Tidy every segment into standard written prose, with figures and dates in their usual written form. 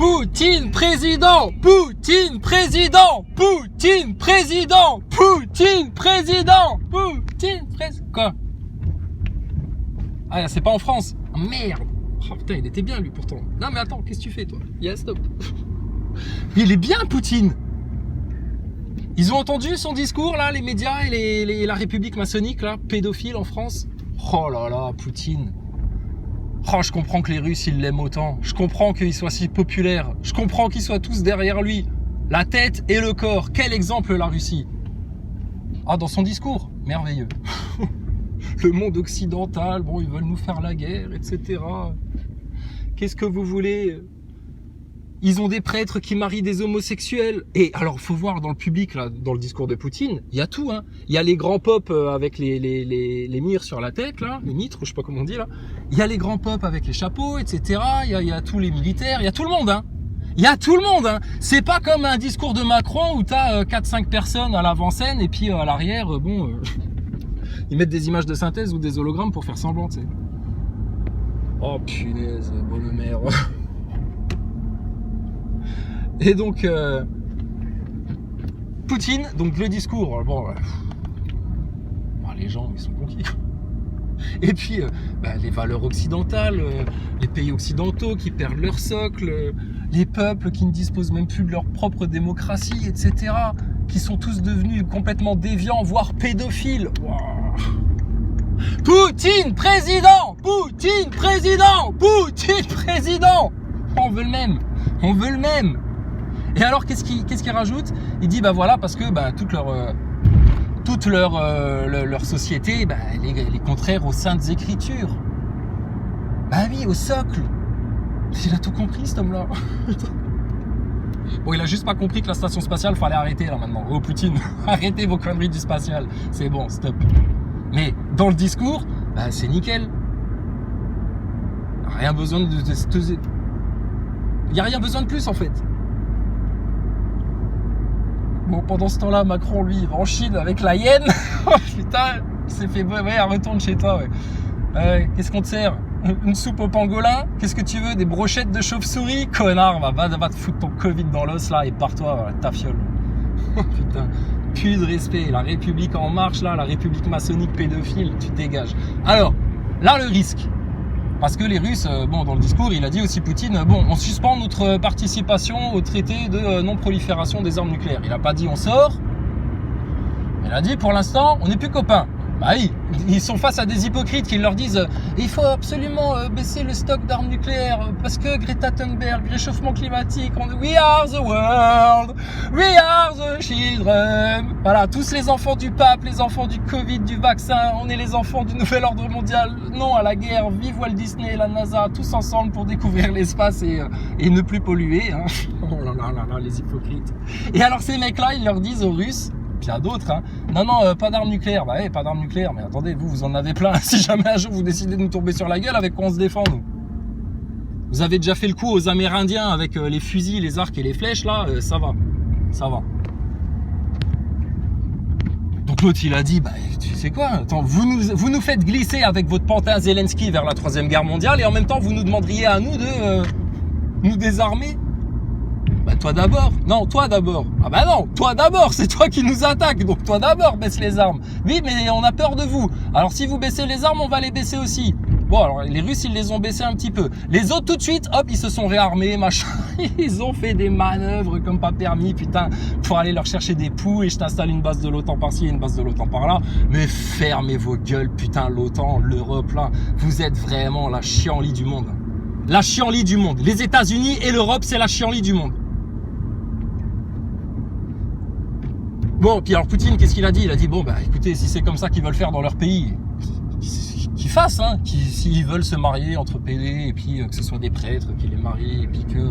Poutine président, Poutine président, Poutine président, Poutine président, Poutine président. Quoi? Ah, c'est pas en France. Ah, merde. Oh putain, il était bien lui pourtant. Non mais attends, qu'est-ce que tu fais toi? Yeah, stop. Il est bien Poutine. Ils ont entendu son discours là, les médias et la République maçonnique là, pédophile en France. Oh là là, Poutine. Oh, je comprends que les Russes, ils l'aiment autant. Je comprends qu'il soit si populaire. Je comprends qu'ils soient tous derrière lui. La tête et le corps. Quel exemple, la Russie. Ah, dans son discours. Merveilleux. Le monde occidental, bon, ils veulent nous faire la guerre, etc. Qu'est-ce que vous voulez? Ils ont des prêtres qui marient des homosexuels. Et alors, faut voir dans le public, là, dans le discours de Poutine, il y a tout, hein. Il y a les grands pop avec les mires sur la tête, là, les mitres, je sais pas comment on dit, là. Il y a les grands pop avec les chapeaux, etc. Il y a tous les militaires, il y a tout le monde, hein. Il y a tout le monde, hein. C'est pas comme un discours de Macron où t'as 4-5 personnes à l'avant-scène et puis à l'arrière, ils mettent des images de synthèse ou des hologrammes pour faire semblant, tu sais. Oh, punaise, bonne mère. Et donc, Poutine, donc le discours, bon, les gens, ils sont conquis. Et puis, les valeurs occidentales, les pays occidentaux qui perdent leur socle, les peuples qui ne disposent même plus de leur propre démocratie, etc., qui sont tous devenus complètement déviants, voire pédophiles. Wow. Poutine président, Poutine président, Poutine président. On veut le même, on veut le même. Et alors, qu'est-ce qu'il rajoute? Il dit, voilà, parce que toute leur société, elle est contraire aux saintes écritures. Bah oui, au socle. Il a tout compris, cet homme-là. Bon, il a juste pas compris que la station spatiale, fallait arrêter, là, maintenant. Oh, Poutine, arrêtez vos conneries du spatial. C'est bon, stop. Mais, dans le discours, c'est nickel. Rien besoin de... Il n'y a rien besoin de plus, en fait. Bon, pendant ce temps-là, Macron, lui, il va en Chine avec la hyène. Oh putain, il s'est fait, retourne chez toi, ouais. Qu'est-ce qu'on te sert? Une soupe au pangolin? Qu'est-ce que tu veux? Des brochettes de chauve-souris? Connard, va te foutre ton Covid dans l'os, là, et pars-toi, ta fiole. Oh putain, plus de respect. La République en marche, là, la République maçonnique pédophile, tu dégages. Alors, là, le risque. Parce que les Russes, dans le discours, il a dit aussi Poutine, on suspend notre participation au traité de non-prolifération des armes nucléaires. Il n'a pas dit on sort. Il a dit pour l'instant, on n'est plus copains. Bah oui, ils sont face à des hypocrites qui leur disent il faut absolument baisser le stock d'armes nucléaires parce que Greta Thunberg, réchauffement climatique, we are the world, we are the children. Voilà, tous les enfants du pape, les enfants du Covid, du vaccin, on est les enfants du nouvel ordre mondial. Non à la guerre, vive Walt Disney, la NASA, tous ensemble pour découvrir l'espace et ne plus polluer. Hein. Oh là là là là, les hypocrites. Et alors ces mecs-là, ils leur disent aux Russes, il y a d'autres, hein. Non, pas d'armes nucléaires. Bah ouais, pas d'armes nucléaires, mais attendez, vous en avez plein. Si jamais un jour vous décidez de nous tomber sur la gueule, avec quoi on se défend, nous? Vous avez déjà fait le coup aux Amérindiens avec les fusils, les arcs et les flèches, là, ça va. Ça va. Donc l'autre, il a dit, tu sais quoi, attends, vous nous faites glisser avec votre pantin Zelensky vers la 3e guerre mondiale et en même temps, vous nous demanderiez à nous de nous désarmer? Toi d'abord. Non, toi d'abord. Ah non, toi d'abord, c'est toi qui nous attaque. Donc toi d'abord, baisse les armes. Oui, mais on a peur de vous. Alors si vous baissez les armes, on va les baisser aussi. Bon, alors les Russes, ils les ont baissés un petit peu. Les autres, tout de suite, hop, ils se sont réarmés, machin. Ils ont fait des manœuvres comme pas permis, putain, pour aller leur chercher des poux et je t'installe une base de l'OTAN par-ci et une base de l'OTAN par-là. Mais fermez vos gueules, putain, l'OTAN, l'Europe, là. Vous êtes vraiment la chienlit du monde. La chienlit du monde. Les États-Unis et l'Europe, c'est la chienlit du monde. Bon, puis alors Poutine, qu'est-ce qu'il a dit? Il a dit, écoutez, si c'est comme ça qu'ils veulent faire dans leur pays, qu'ils fassent, hein, s'ils veulent se marier entre PD, et puis que ce soit des prêtres qui les marient, et puis que,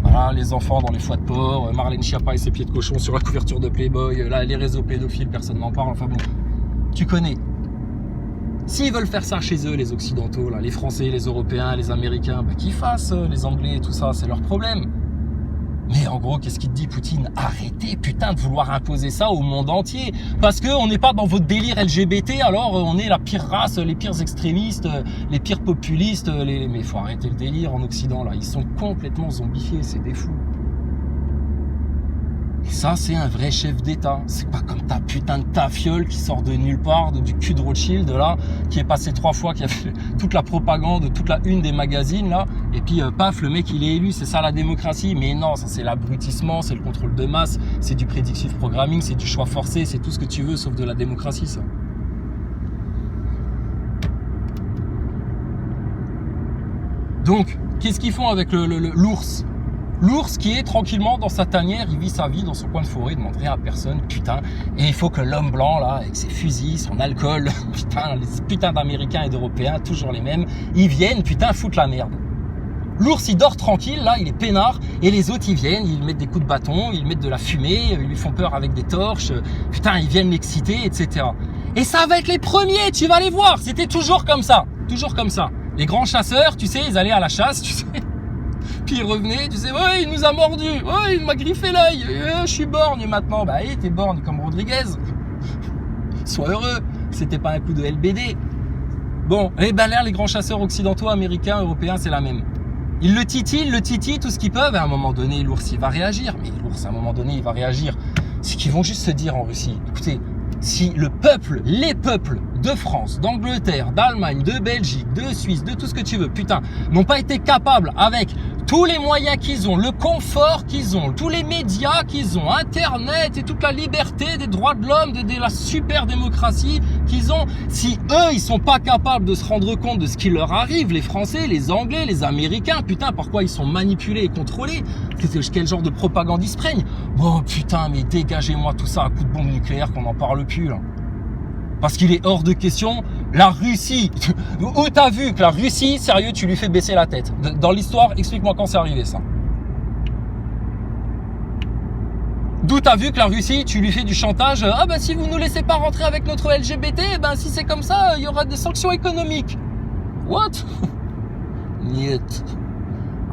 voilà, les enfants dans les foies de porc, Marlène Schiappa et ses pieds de cochon sur la couverture de Playboy, là, les réseaux pédophiles, personne n'en parle, enfin bon, tu connais. S'ils veulent faire ça chez eux, les Occidentaux, là, les Français, les Européens, les Américains, qu'ils fassent, les Anglais et tout ça, c'est leur problème. Mais en gros, qu'est-ce qu'il te dit, Poutine? Arrêtez, putain, de vouloir imposer ça au monde entier. Parce qu'on n'est pas dans votre délire LGBT, alors on est la pire race, les pires extrémistes, les pires populistes. Mais il faut arrêter le délire en Occident, là. Ils sont complètement zombifiés, c'est des fous. Et ça, c'est un vrai chef d'État. C'est pas comme ta putain de tafiole qui sort de nulle part, du cul de Rothschild, là, qui est passé 3 fois, qui a fait toute la propagande, toute la une des magazines, là. Et puis, paf, le mec, il est élu. C'est ça, la démocratie. Mais non, ça, c'est l'abrutissement, c'est le contrôle de masse, c'est du predictive programming, c'est du choix forcé, c'est tout ce que tu veux, sauf de la démocratie, ça. Donc, qu'est-ce qu'ils font avec l'ours? L'ours qui est tranquillement dans sa tanière, il vit sa vie dans son coin de forêt, il demande rien à personne, putain. Et il faut que l'homme blanc, là, avec ses fusils, son alcool, putain, les putains d'Américains et d'Européens, toujours les mêmes, ils viennent, putain, foutre la merde. L'ours, il dort tranquille, là, il est peinard, et les autres, ils viennent, ils mettent des coups de bâton, ils mettent de la fumée, ils lui font peur avec des torches, putain, ils viennent l'exciter, etc. Et ça va être les premiers, tu vas les voir, c'était toujours comme ça, toujours comme ça. Les grands chasseurs, tu sais, ils allaient à la chasse, tu sais. Puis il revenait, tu sais, ouais, il nous a mordu, ouais, il m'a griffé l'œil, je suis borgne maintenant. Bah, t'es borgne comme Rodriguez. Sois heureux, c'était pas un coup de LBD. Bon, et ben là, les grands chasseurs occidentaux, américains, européens, c'est la même. Ils le titillent, tout ce qu'ils peuvent, et à un moment donné, l'ours, il va réagir. Mais l'ours, à un moment donné, il va réagir. C'est qu'ils vont juste se dire en Russie, écoutez, si le peuple, les peuples de France, d'Angleterre, d'Allemagne, de Belgique, de Suisse, de tout ce que tu veux, putain, n'ont pas été capables avec tous les moyens qu'ils ont, le confort qu'ils ont, tous les médias qu'ils ont, Internet et toute la liberté des droits de l'homme, de la super démocratie qu'ils ont, si eux, ils sont pas capables de se rendre compte de ce qui leur arrive, les Français, les Anglais, les Américains, putain, pourquoi ils sont manipulés et contrôlés? Quel genre de propagande ils se prennent? Bon, putain, mais dégagez-moi tout ça à coup de bombe nucléaire qu'on n'en parle plus, là. Parce qu'il est hors de question, la Russie, où t'as vu que la Russie, sérieux, tu lui fais baisser la tête? Dans l'histoire, explique-moi quand c'est arrivé ça. D'où t'as vu que la Russie, tu lui fais du chantage, ah ben si vous nous laissez pas rentrer avec notre LGBT, ben si c'est comme ça, il y aura des sanctions économiques. What? Niet.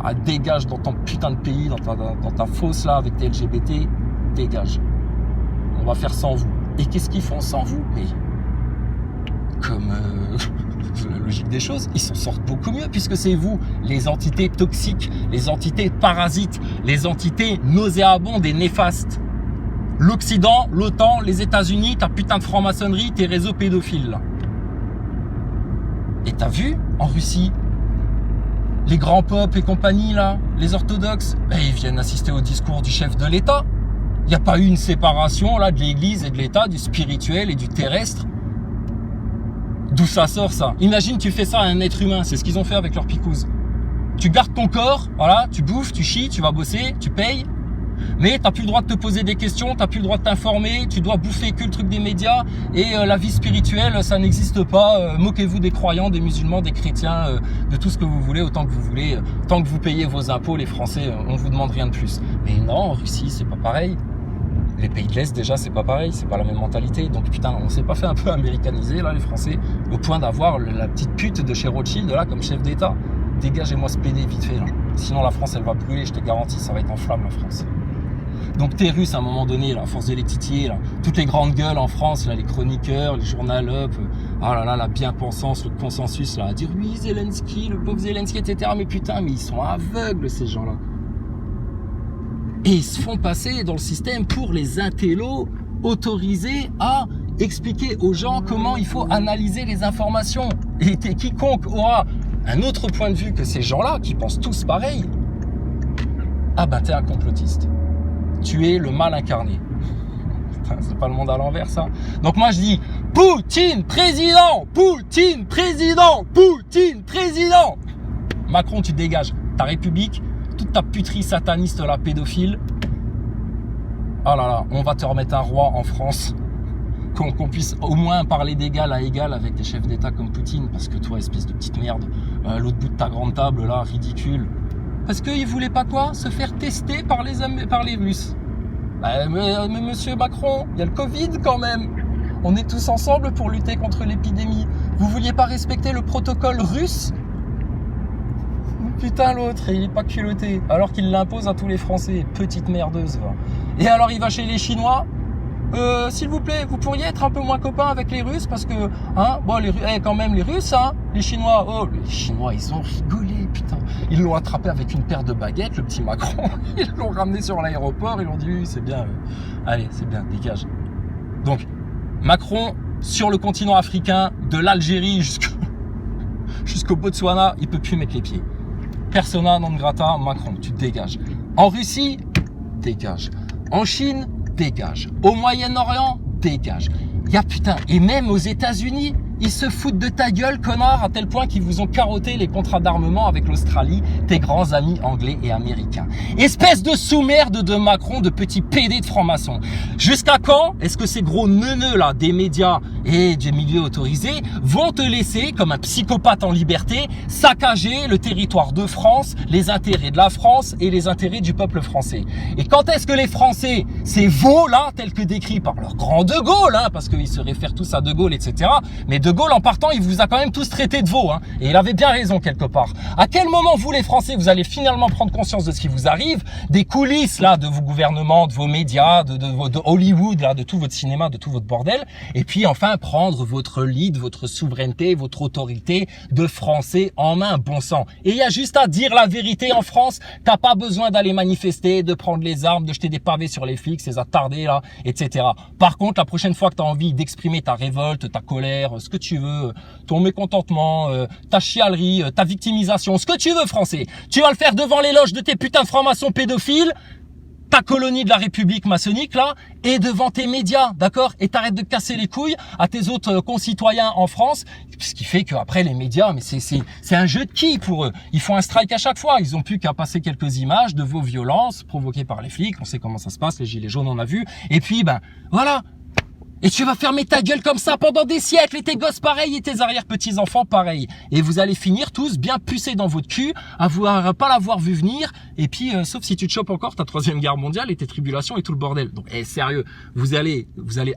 Ah, dégage dans ton putain de pays, dans ta fosse là avec tes LGBT, dégage. On va faire sans vous. Et qu'est-ce qu'ils font sans vous? Mais comme la logique des choses, ils s'en sortent beaucoup mieux puisque c'est vous, les entités toxiques, les entités parasites, les entités nauséabondes et néfastes. L'Occident, l'OTAN, les États-Unis, ta putain de franc-maçonnerie, tes réseaux pédophiles là. Et t'as vu en Russie, les grands popes et compagnie là, les orthodoxes, ben, ils viennent assister au discours du chef de l'État. Il n'y a pas eu une séparation là de l'Église et de l'État, du spirituel et du terrestre. D'où ça sort ça? Imagine tu fais ça à un être humain, c'est ce qu'ils ont fait avec leur picouse. Tu gardes ton corps, voilà, tu bouffes, tu chies, tu vas bosser, tu payes, mais t'as plus le droit de te poser des questions, t'as plus le droit de t'informer, tu dois bouffer que le truc des médias et la vie spirituelle, ça n'existe pas. Moquez-vous des croyants, des musulmans, des chrétiens, de tout ce que vous voulez, autant que vous voulez, tant que vous payez vos impôts, les Français, on vous demande rien de plus. Mais non, en Russie, c'est pas pareil. Les pays de l'Est, déjà, c'est pas pareil, c'est pas la même mentalité. Donc, putain, on s'est pas fait un peu américaniser, là, les Français, au point d'avoir la petite pute de chez Rothschild, là, comme chef d'État. Dégagez-moi ce PD vite fait, là. Sinon, la France, elle va brûler, je te garantis, ça va être en flamme, la France. Donc, t'es russe, à un moment donné, là, à force de les titiller, là. Toutes les grandes gueules en France, là, les chroniqueurs, les journalopes, oh là là, la bien-pensance, le consensus, là, à dire, oui, Zelensky, le pauvre Zelensky, etc. Mais putain, mais ils sont aveugles, ces gens-là. Et ils se font passer dans le système pour les intellos autorisés à expliquer aux gens comment il faut analyser les informations. Et quiconque aura un autre point de vue que ces gens-là, qui pensent tous pareil, ah ben t'es un complotiste. Tu es le mal incarné. C'est pas le monde à l'envers, ça. Donc moi je dis, Poutine président, Poutine président, Poutine président. Macron, tu dégages. Ta République, toute ta puterie sataniste, la pédophile. Ah là là, on va te remettre un roi en France. Qu'on puisse au moins parler d'égal à égal avec des chefs d'État comme Poutine. Parce que toi, espèce de petite merde, l'autre bout de ta grande table, là, ridicule. Parce qu'ils voulaient pas quoi? Se faire tester par les Russes. Bah, mais monsieur Macron, il y a le Covid quand même. On est tous ensemble pour lutter contre l'épidémie. Vous vouliez pas respecter le protocole russe? Putain, l'autre, il est pas culotté. Alors qu'il l'impose à tous les Français. Petite merdeuse, va. Et alors, il va chez les Chinois. S'il vous plaît, vous pourriez être un peu moins copains avec les Russes parce que, hein, bon, quand même, les Russes, hein, les Chinois, oh, les Chinois, ils ont rigolé, putain. Ils l'ont attrapé avec une paire de baguettes, le petit Macron. Ils l'ont ramené sur l'aéroport, ils l'ont dit, oui, c'est bien, allez, c'est bien, dégage. Donc, Macron, sur le continent africain, de l'Algérie jusqu'au Botswana, il peut plus mettre les pieds. Persona non grata, Macron, tu dégages. En Russie, dégage. En Chine, dégage. Au Moyen-Orient, dégage. Putain, et même aux États-Unis, ils se foutent de ta gueule, connard, à tel point qu'ils vous ont carotté les contrats d'armement avec l'Australie, tes grands amis anglais et américains. Espèce de sous-merde de Macron, de petit PD de franc-maçon. Jusqu'à quand est-ce que ces gros neuneux là, des médias et des milieux autorisés, vont te laisser, comme un psychopathe en liberté, saccager le territoire de France, les intérêts de la France et les intérêts du peuple français? Et quand est-ce que les Français, ces veaux là, tels que décrits par leur grand De Gaulle, hein, parce qu'ils se réfèrent tous à De Gaulle, etc., mais De Gaulle, en partant, il vous a quand même tous traité de veaux, hein, et il avait bien raison quelque part. À quel moment, vous les Français, vous allez finalement prendre conscience de ce qui vous arrive, des coulisses là de vos gouvernements, de vos médias, de Hollywood, là, de tout votre cinéma, de tout votre bordel, et puis enfin prendre votre lead, votre souveraineté, votre autorité de Français en main, bon sang. Et il y a juste à dire la vérité en France, t'as pas besoin d'aller manifester, de prendre les armes, de jeter des pavés sur les flics, ces attardés là, etc. Par contre, la prochaine fois que tu as envie d'exprimer ta révolte, ta colère, ce que tu veux, ton mécontentement, ta chialerie, ta victimisation, ce que tu veux, Français, tu vas le faire devant les loges de tes putains de francs-maçons pédophiles, ta colonie de la République maçonnique là, et devant tes médias, d'accord? Et t'arrêtes de casser les couilles à tes autres concitoyens en France, ce qui fait qu'après les médias, mais c'est un jeu de qui pour eux? Ils font un strike à chaque fois, ils ont plus qu'à passer quelques images de vos violences provoquées par les flics, on sait comment ça se passe, les gilets jaunes on a vu, et puis ben voilà. Et tu vas fermer ta gueule comme ça pendant des siècles, et tes gosses pareils, et tes arrière-petits-enfants pareils. Et vous allez finir tous bien pucés dans votre cul, pas l'avoir vu venir, et puis, sauf si tu te chopes encore ta troisième guerre mondiale et tes tribulations et tout le bordel. Donc, sérieux, vous allez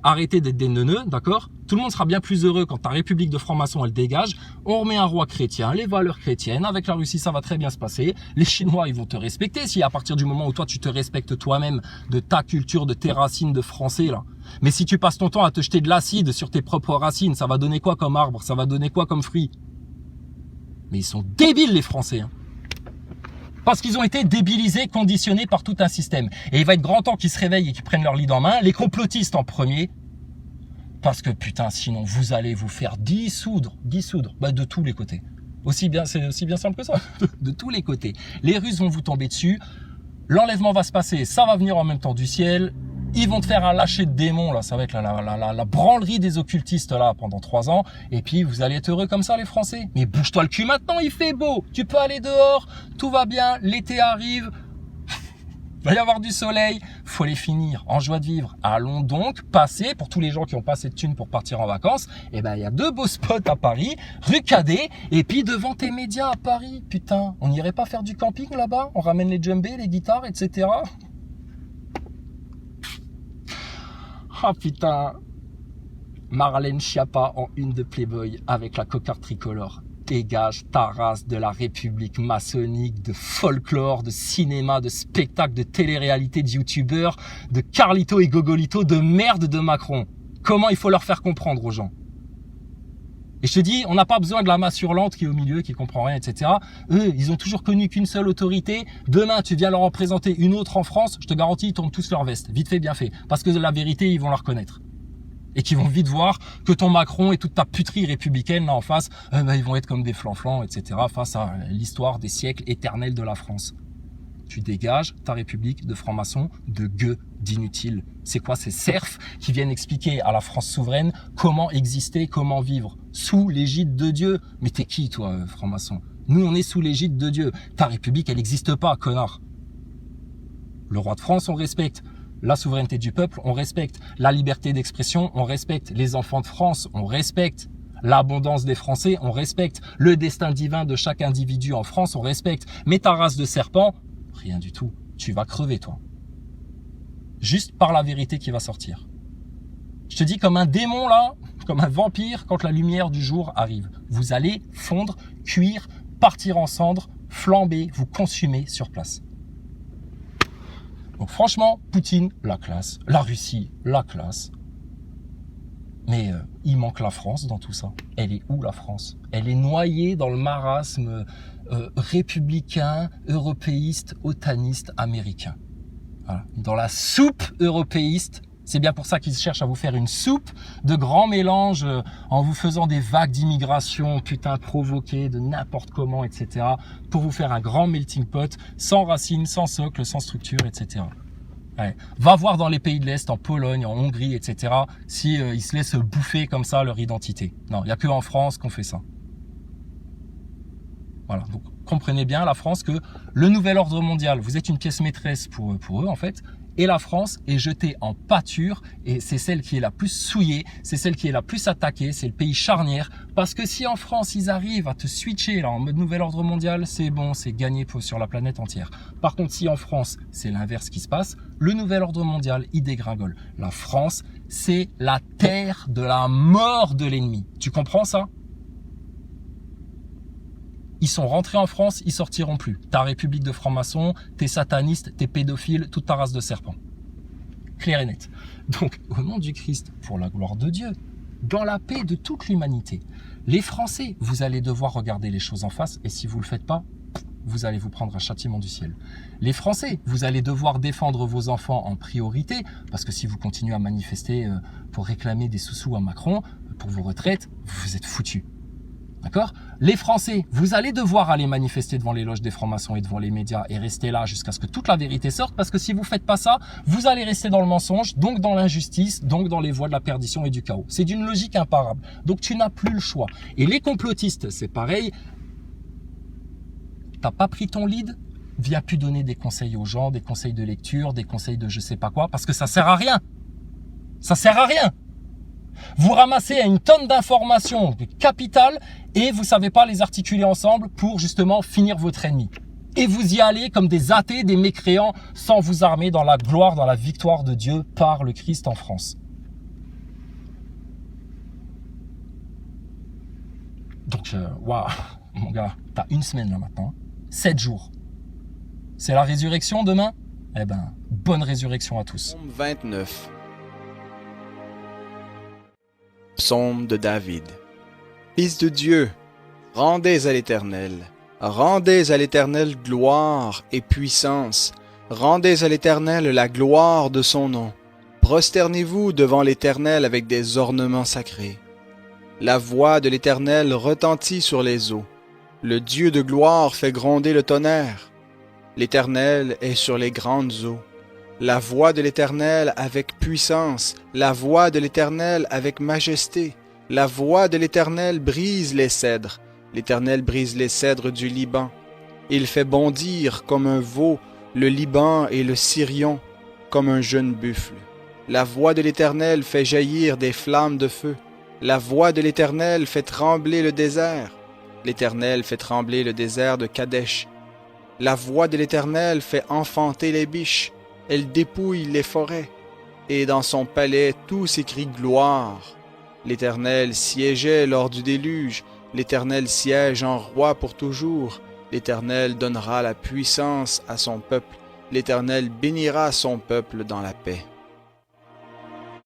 arrêter d'être des neuneux, d'accord? Tout le monde sera bien plus heureux quand ta république de francs-maçons, elle dégage. On remet un roi chrétien, les valeurs chrétiennes. Avec la Russie, ça va très bien se passer. Les Chinois, ils vont te respecter. Si à partir du moment où toi, tu te respectes toi-même de ta culture, de tes racines de français, là. Mais si tu passes ton temps à te jeter de l'acide sur tes propres racines, ça va donner quoi comme arbre? Ça va donner quoi comme fruit? Mais ils sont débiles, les Français, hein. Parce qu'ils ont été débilisés, conditionnés par tout un système. Et il va être grand temps qu'ils se réveillent et qu'ils prennent leur lead en main. Les complotistes en premier. Parce que putain, sinon vous allez vous faire dissoudre, bah, de tous les côtés. C'est aussi bien simple que ça, de tous les côtés. Les Russes vont vous tomber dessus, l'enlèvement va se passer, ça va venir en même temps du ciel, ils vont te faire un lâcher de démons, là, ça va être la branlerie des occultistes là pendant 3 ans, et puis vous allez être heureux comme ça les Français. Mais bouge-toi le cul maintenant, il fait beau, tu peux aller dehors, tout va bien, l'été arrive, il va y avoir du soleil, faut les finir en joie de vivre. Allons donc passer, pour tous les gens qui ont pas assez de thunes pour partir en vacances, il y a 2 beaux spots à Paris, rue Cadet, et puis devant tes médias à Paris, putain, on n'irait pas faire du camping là-bas? On ramène les djembés, les guitares, etc. Ah putain, Marlène Schiappa en une de Playboy avec la cocarde tricolore. Dégage ta race de la République maçonnique, de folklore, de cinéma, de spectacle, de télé-réalité, de youtubeurs, de Carlito et Gogolito, de merde de Macron. Comment il faut leur faire comprendre aux gens? Et je te dis, on n'a pas besoin de la masse hurlante qui est au milieu, qui comprend rien, etc. Eux, ils ont toujours connu qu'une seule autorité. Demain, tu viens leur en présenter une autre en France, je te garantis, ils tournent tous leur veste. Vite fait, bien fait. Parce que la vérité, ils vont la reconnaître. Et qui vont vite voir que ton Macron et toute ta puterie républicaine là en face, ils vont être comme des flanflans, etc. face à l'histoire des siècles éternels de la France. Tu dégages ta république de francs-maçons, de gueux, d'inutiles. C'est quoi ces serfs qui viennent expliquer à la France souveraine comment exister, comment vivre sous l'égide de Dieu? Mais t'es qui toi, franc-maçon? Nous on est sous l'égide de Dieu. Ta république elle n'existe pas, connard. Le roi de France on respecte. La souveraineté du peuple, on respecte. La liberté d'expression, on respecte. Les enfants de France, on respecte. L'abondance des Français, on respecte. Le destin divin de chaque individu en France, on respecte. Mais ta race de serpent, rien du tout. Tu vas crever, toi. Juste par la vérité qui va sortir. Je te dis comme un démon, là, comme un vampire, quand la lumière du jour arrive. Vous allez fondre, cuire, partir en cendres, flambez, vous consumez sur place. Donc franchement, Poutine, la classe. La Russie, la classe. Mais il manque la France dans tout ça. Elle est où la France? Elle est noyée dans le marasme républicain, européiste, otaniste, américain. Voilà. Dans la soupe européiste. C'est bien pour ça qu'ils cherchent à vous faire une soupe de grands mélanges en vous faisant des vagues d'immigration, putain, provoquées de n'importe comment, etc. Pour vous faire un grand melting pot, sans racines, sans socle, sans structure, etc. Ouais. Va voir dans les pays de l'Est, en Pologne, en Hongrie, etc. si ils se laissent bouffer comme ça leur identité. Non, il n'y a que en France qu'on fait ça. Voilà, donc comprenez bien la France que le nouvel ordre mondial, vous êtes une pièce maîtresse pour eux en fait. Et la France est jetée en pâture et c'est celle qui est la plus souillée, c'est celle qui est la plus attaquée, c'est le pays charnière. Parce que si en France, ils arrivent à te switcher là, en mode nouvel ordre mondial, c'est bon, c'est gagné sur la planète entière. Par contre, si en France, c'est l'inverse qui se passe, le nouvel ordre mondial, il dégringole. La France, c'est la terre de la mort de l'ennemi. Tu comprends ça ? Ils sont rentrés en France, ils sortiront plus. Ta république de francs-maçons, tes satanistes, tes pédophiles, toute ta race de serpents. Clair et net. Donc, au nom du Christ, pour la gloire de Dieu, dans la paix de toute l'humanité, les Français, vous allez devoir regarder les choses en face et si vous ne le faites pas, vous allez vous prendre un châtiment du ciel. Les Français, vous allez devoir défendre vos enfants en priorité parce que si vous continuez à manifester pour réclamer des sous-sous à Macron, pour vos retraites, vous êtes foutus. D'accord ? Les Français, vous allez devoir aller manifester devant les loges des francs-maçons et devant les médias et rester là jusqu'à ce que toute la vérité sorte parce que si vous ne faites pas ça, vous allez rester dans le mensonge, donc dans l'injustice, donc dans les voies de la perdition et du chaos. C'est d'une logique imparable. Donc tu n'as plus le choix. Et les complotistes, c'est pareil. T'as pas pris ton lead ? Viens plus donner des conseils aux gens, des conseils de lecture, des conseils de je sais pas quoi, parce que ça sert à rien. Ça sert à rien. Vous ramassez une tonne d'informations capitales et vous ne savez pas les articuler ensemble pour justement finir votre ennemi. Et vous y allez comme des athées, des mécréants, sans vous armer dans la gloire, dans la victoire de Dieu par le Christ en France. Donc, waouh, mon gars, t'as une semaine là maintenant, 7 jours. C'est la résurrection demain ? Eh ben, bonne résurrection à tous. Psaume 29. Psaume de David. Fils de Dieu, rendez à l'Éternel gloire et puissance, rendez à l'Éternel la gloire de son nom. Prosternez-vous devant l'Éternel avec des ornements sacrés. La voix de l'Éternel retentit sur les eaux. Le Dieu de gloire fait gronder le tonnerre. L'Éternel est sur les grandes eaux. La voix de l'Éternel avec puissance, la voix de l'Éternel avec majesté. La voix de l'Éternel brise les cèdres. L'Éternel brise les cèdres du Liban. Il fait bondir comme un veau le Liban et le Sirion comme un jeune buffle. La voix de l'Éternel fait jaillir des flammes de feu. La voix de l'Éternel fait trembler le désert. L'Éternel fait trembler le désert de Kadesh. La voix de l'Éternel fait enfanter les biches. Elle dépouille les forêts, et dans son palais tout s'écrie gloire. L'Éternel siégeait lors du déluge, l'Éternel siège en roi pour toujours. L'Éternel donnera la puissance à son peuple, l'Éternel bénira son peuple dans la paix.